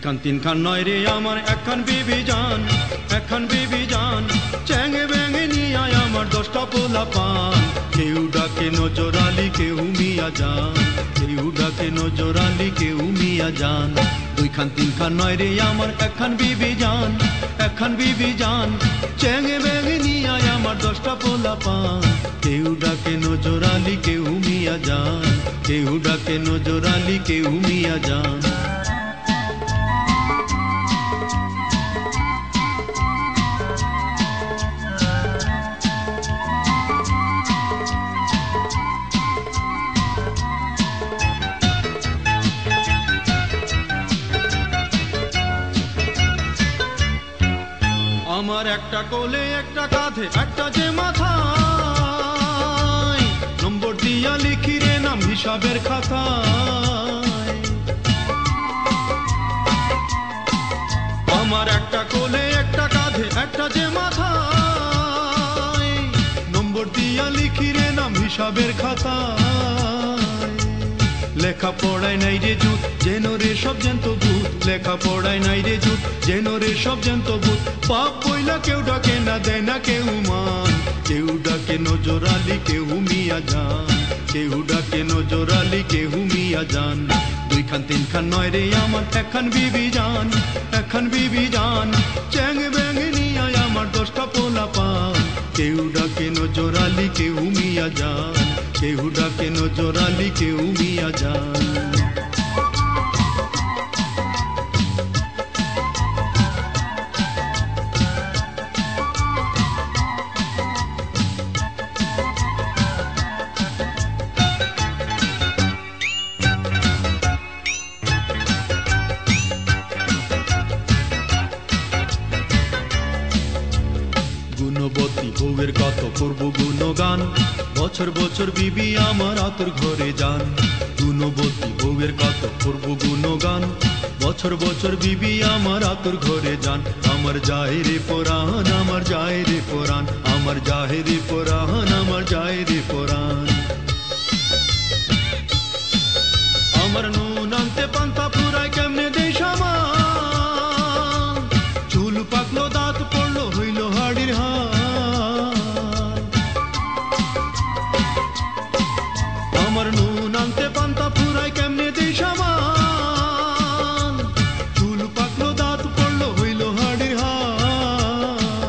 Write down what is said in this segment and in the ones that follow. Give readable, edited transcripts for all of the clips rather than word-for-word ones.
খান তিন খান নয় রে আমার একখান বিবি জান, একখান বিবি জান। চ্যাঙে ব্যাঙে নিয়ে আমার 10টা পোলা পান। কেউ ডাকে নজর আলী, কেউ মিয়া জান, কেউ ডাকে নজর আলী, কেউ মিয়া জান। দুই খান তিন খান নয় রে আমার একখান বিবি জান, একখান বিবি জান। চ্যাঙে ব্যাঙে নিয়ে আমার 10টা পোলা পান। কেউ ডাকে নজর আলী, কেউ মিয়া জান, কেউ ডাকে নজর আলী, কেউ মিয়া জান। আমার একটা কোলে একটা কাঁধে একটা যে মাথায়, নম্বর দিয়া লিখি রে নাম হিসাবের খাতায়। আমার একটা কোলে একটা কাঁধে একটা যে মাথায়, নম্বর দিয়া লিখি রে নাম হিসাবের খাতায়। লেখা পড়ায় নাই রে জুত, যেন রে সব জ্যান্ত ভূত। লেখা পড়ায় নাই রে জুত, যেন রে সব জ্যান্ত ভূত। পাপ বইলা কেউ ডাকে না, দেয় না কেউ মান। কেউ ডাকে নজর আলী, কেউ মিয়া জান, কেউ ডাকে নজর আলী, কেউ মিয়া জান। দুই খান তিন খান নয় রে আমার একখান বিবি জান, একখান বিবি জান। চ্যাং ব্যাঙে নিয়ে আমার 10টা পোলা পান। কেউ ডাকে নজর আলী, কেউ মিয়া জান, কেউ ডাকে নজর আলী, কেউ মিয়া জান। গুণবতী বউয়ের কত করব গুণগান, বছর বছর বিবি আমার আতর ঘরে যান। গুণবতী বউয়ের কত করব গুণগান, বছর বছর বিবি আমার আতর ঘরে যান। আমার যায় রে পরাণ, আমার যায় রে পরাণ, আমার যায় রে পরাণ, আমার যায় রে পরাণ। আমার নুন আনতে পান্তা পুরায় কেমনে দেই সামান। চুল পাকলো দাঁত পড়লো হইল হাড়ির হাল। আমার নুন আনতে পান্তা পুরায় কেমনে দেই সামান। চুল পাকলো দাঁত পড়লো হইল হাড়ির হাল।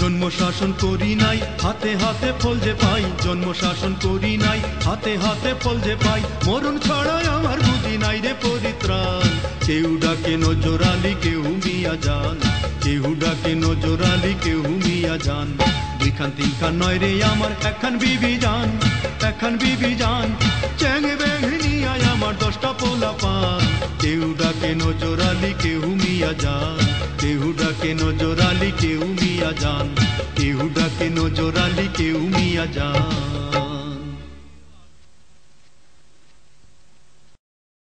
জন্ম শাসন করি নাই, হাতে হাতে ফল যে পাই। জন্ম শাসন করি নাই, হাতে হাতে ফল যে পাই। মরণ ছড়ায় আমার বুঝি নাই রে পরিত্রাণ। কেউ ডাকে নজর আলী, কেউ মিয়া জান, কেউ ডাকে নজর আলী, কেউ মিয়া জান। দুই খান তিন খান নয় রে আমার একখান বিবি জান, একখান বিবি জান। চ্যাং ব্যাঙে নিয়ে আমার 10টা পোলা পান। কেউ ডাকে নজর আলী, কেউ মিয়া জান, কেউ ডাকে নজর আলী, কেউ মিয়া জান, কেউ ডাকে নজর আলী, কেউ মিয়া জান।